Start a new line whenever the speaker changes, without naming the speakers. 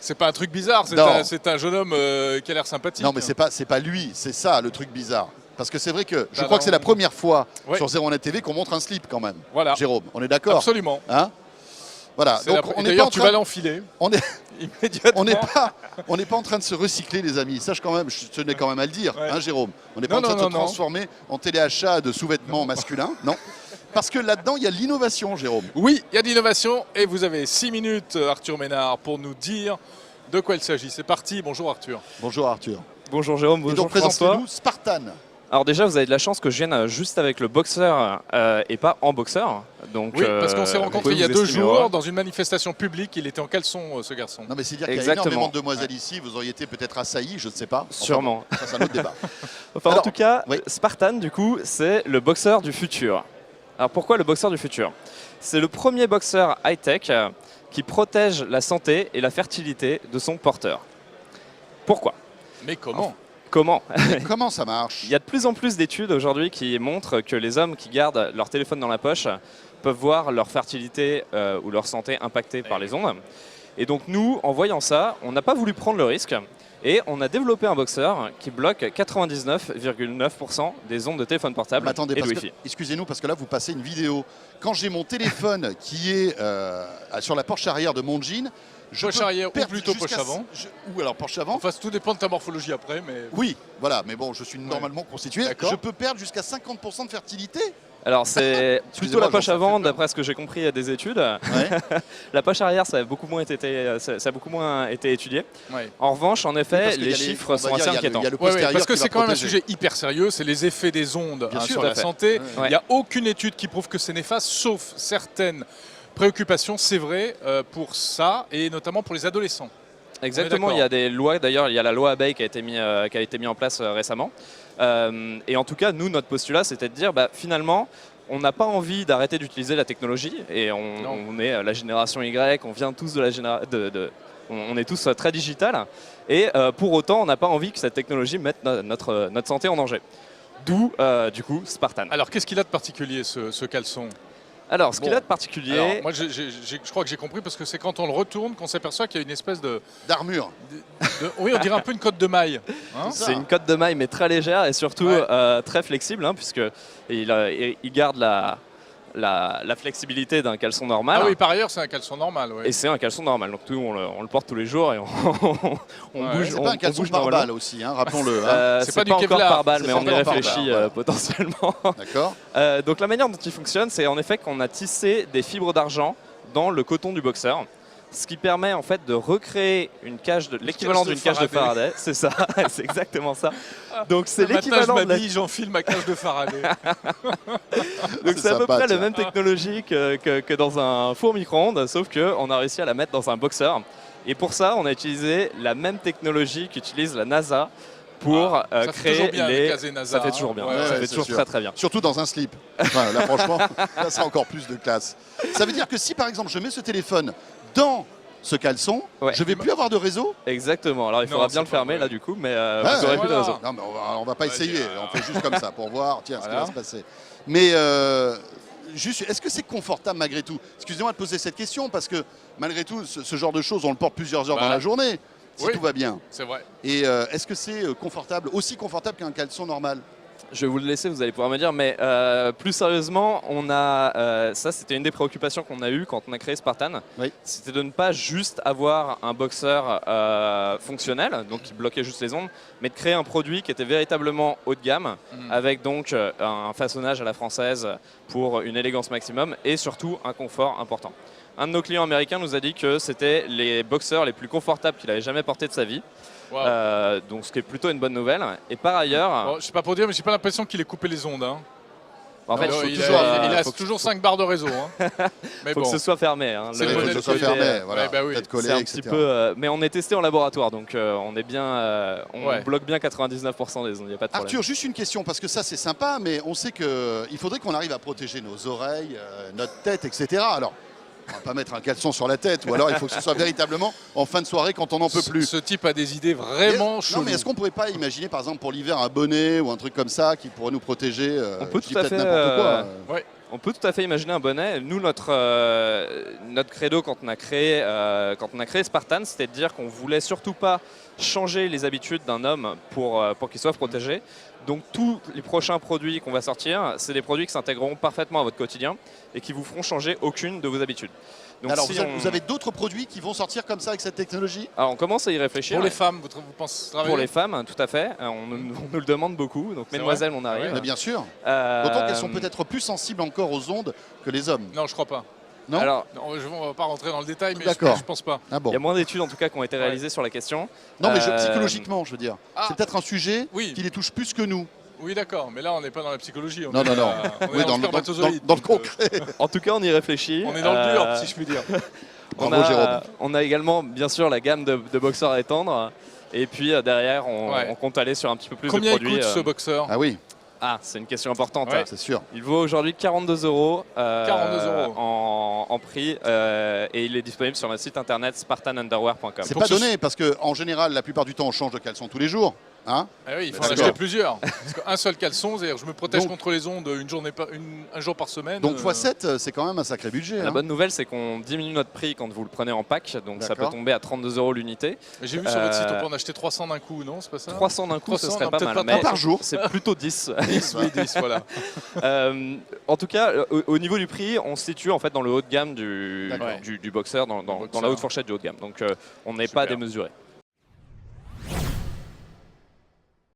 C'est pas un truc bizarre, c'est un jeune homme qui a l'air sympathique.
Non, mais c'est pas lui, c'est ça le truc bizarre. Parce que c'est vrai que je crois que c'est la première fois sur 01net TV qu'on montre un slip quand même.
Voilà.
Jérôme, on est d'accord?
Absolument.
Hein, voilà. Donc
d'ailleurs, tu vas l'enfiler.
On n'est pas en train de se recycler, les amis. Sache quand même, je tenais quand même à le dire, hein, Jérôme. On n'est pas en train de se transformer en téléachat de sous-vêtements masculins, non. Parce que là-dedans, il y a de l'innovation, Jérôme.
Oui, il y a de l'innovation et vous avez 6 minutes, Arthur Ménard, pour nous dire de quoi il s'agit. C'est parti. Bonjour Arthur.
Bonjour Arthur.
Bonjour Jérôme, bonjour François.
Présentez-nous Spartan.
Alors déjà, vous avez de la chance que je vienne juste avec le boxeur et pas en boxeur. Donc,
oui, parce qu'on s'est rencontrés il y a 2 jours dans une manifestation publique. Il était en caleçon, ce garçon.
Non, mais c'est dire qu'il y a énormément de demoiselles ici. Vous auriez été peut-être assaillis, je ne sais pas.
Sûrement.
Enfin, ça, c'est un autre débat.
Enfin, alors, en tout cas, Spartan, du coup, c'est le boxeur du futur. Alors pourquoi le boxeur du futur? C'est le premier boxeur high-tech qui protège la santé et la fertilité de son porteur. Pourquoi?
Mais comment?
Comment
ça marche?
Il y a de plus en plus d'études aujourd'hui qui montrent que les hommes qui gardent leur téléphone dans la poche peuvent voir leur fertilité ou leur santé impactée par les ondes. Et donc nous, en voyant ça, on n'a pas voulu prendre le risque et on a développé un boxeur qui bloque 99,9% des ondes de téléphone portable et de Wi-Fi.
Excusez-nous parce que là vous passez une vidéo. Quand j'ai mon téléphone qui est sur la poche arrière de mon jean,
poche arrière ou plutôt poche avant.
Ou alors poche avant.
Enfin, tout dépend de ta morphologie après. Mais...
Oui, voilà, mais bon, je suis normalement constitué. Je peux perdre jusqu'à 50% de fertilité.
Alors c'est plutôt la poche avant, d'après ce que j'ai compris, il y a des études. La poche arrière, ça a beaucoup moins été étudié. En revanche, en effet, les chiffres sont assez inquiétants.
Parce que c'est quand même un sujet hyper sérieux, c'est les effets des ondes sur la santé. Il n'y a aucune étude qui prouve que c'est néfaste, sauf certaines préoccupations, c'est vrai, pour ça, et notamment pour les adolescents.
Exactement, il y a des lois, d'ailleurs il y a la loi Abeille qui a été mise en place récemment. Et en tout cas, nous, notre postulat, c'était de dire, finalement, on n'a pas envie d'arrêter d'utiliser la technologie, et on est la génération Y, on vient tous de la génération... On est tous très digital, et pour autant, on n'a pas envie que cette technologie mette notre santé en danger. D'où, du coup, Spartan.
Alors, qu'est-ce qu'il a de particulier, ce caleçon ?
Alors, ce qu'il a de particulier...
Alors, moi, je crois que j'ai compris, parce que c'est quand on le retourne qu'on s'aperçoit qu'il y a une espèce de...
d'armure.
Oui, on dirait un peu une cotte de maille. Hein,
c'est une cotte de maille, mais très légère et surtout très flexible, puisqu'il garde la flexibilité d'un caleçon normal.
Ah oui, par ailleurs, c'est un caleçon normal. Oui.
Et c'est un caleçon normal, donc on le porte tous les jours et on bouge.
C'est pas un caleçon par balle aussi, hein, rappelons-le.
C'est pas encore par balle, mais on y réfléchit potentiellement. D'accord. Donc la manière dont il fonctionne, c'est en effet qu'on a tissé des fibres d'argent dans le coton du boxeur. Ce qui permet en fait de recréer une cage l'équivalent d'une cage de Faraday. C'est ça, c'est exactement ça. Donc c'est l'équivalent de
j'enfile ma cage de Faraday.
Donc c'est à peu près la même technologie que dans un four micro-ondes, sauf qu'on a réussi à la mettre dans un boxeur. Et pour ça, on a utilisé la même technologie qu'utilise la NASA pour créer les...
NASA,
ça fait toujours bien, ça fait toujours très très bien.
Surtout dans un slip. Enfin, là franchement, là c'est encore plus de classe. Ça veut dire que si par exemple je mets ce téléphone dans ce caleçon, je vais plus avoir de réseau?
Exactement, alors il faudra bien le fermer là du coup, mais vous n'aurez plus de réseau.
Non mais on va pas essayer, on fait juste comme ça pour voir ce qui va se passer. Mais juste, est-ce que c'est confortable malgré tout? Excusez-moi de poser cette question parce que malgré tout, ce genre de choses, on le porte plusieurs heures dans la journée. Si tout va bien.
C'est vrai.
Et est-ce que c'est confortable, aussi confortable qu'un caleçon normal?
Je vais vous le laisser, vous allez pouvoir me dire, mais plus sérieusement, ça c'était une des préoccupations qu'on a eues quand on a créé Spartan. C'était de ne pas juste avoir un boxeur fonctionnel, donc qui bloquait juste les ondes, mais de créer un produit qui était véritablement haut de gamme, avec donc un façonnage à la française pour une élégance maximum et surtout un confort important. Un de nos clients américains nous a dit que c'était les boxeurs les plus confortables qu'il avait jamais portés de sa vie. Wow. Donc ce qui est plutôt une bonne nouvelle. Et par ailleurs...
Bon, je sais pas pour dire, mais j'ai pas l'impression qu'il ait coupé les ondes. Hein.
En fait,
il a toujours 5 barres de réseau. Hein.
Mais faut que ce soit fermé. Hein.
C'est que ce soit fermé, voilà. Peut-être collé,
etc. Mais on est testé en laboratoire, donc on est bien, on bloque bien 99% des ondes. Y a pas de problème.
Arthur, juste une question, parce que ça c'est sympa, mais on sait qu'il faudrait qu'on arrive à protéger nos oreilles, notre tête, etc. Alors, on va pas mettre un caleçon sur la tête, ou alors il faut que ce soit véritablement en fin de soirée quand on n'en peut plus.
Ce type a des idées vraiment cheloues.
Non, mais est-ce qu'on pourrait pas imaginer par exemple pour l'hiver un bonnet ou un truc comme ça qui pourrait nous protéger?
On peut tout à fait.
N'importe quoi.
On peut tout à fait imaginer un bonnet. Nous, notre credo quand on a créé Spartan, c'était de dire qu'on voulait surtout pas changer les habitudes d'un homme pour qu'il soit protégé. Donc tous les prochains produits qu'on va sortir, c'est des produits qui s'intégreront parfaitement à votre quotidien et qui vous feront changer aucune de vos habitudes. Donc,
alors vous avez d'autres produits qui vont sortir comme ça avec cette technologie?
Alors on commence à y réfléchir.
Pour les femmes, vous pensez travailler?
Pour les femmes, tout à fait. On nous le demande beaucoup. Donc mesdemoiselles, on arrive.
Mais bien sûr. D'autant qu'elles sont peut-être plus sensibles encore aux ondes que les hommes.
Non, je crois pas.
Non,
alors, non, je ne vais pas rentrer dans le détail, mais je pense pas.
Ah bon.
Il y a moins d'études en tout cas qui ont été réalisées sur la question.
Non, mais psychologiquement, je veux dire. C'est peut-être un sujet qui les touche plus que nous.
Oui, d'accord, mais là, on n'est pas dans la psychologie.
Non. On est dans le concret.
En tout cas, on y réfléchit.
On est dans le dur, si je puis dire.
Bravo, Jérôme.
On a également, bien sûr, la gamme de boxeurs à étendre. Et puis derrière, on compte aller sur un petit peu plus de produits.
Combien il coûte ce boxeur?
Ah oui.
Ah, c'est une question importante.
Ouais, c'est sûr.
Il vaut aujourd'hui 42 €.
42 €
en prix et il est disponible sur notre site internet spartanunderwear.com.
C'est pas donné parce qu'en général, la plupart du temps, on change de caleçon tous les jours. Hein,
oui, il faut en acheter plusieurs. Parce qu'un seul caleçon, c'est-à-dire je me protège contre les ondes un jour par semaine.
Donc x7, c'est quand même un sacré budget.
La bonne nouvelle, c'est qu'on diminue notre prix quand vous le prenez en pack. Donc ça peut tomber à 32 € l'unité.
J'ai vu sur votre site, on peut en acheter 300 d'un coup, non? C'est pas ça?
300 d'un coup, ce serait pas mal.
Pas
mais
par jour.
C'est plutôt 10.
10, oui, 10, voilà.
En tout cas, au niveau du prix, on se situe en fait dans le haut de gamme du boxeur, dans la haute fourchette du haut de gamme. Donc on n'est pas démesuré.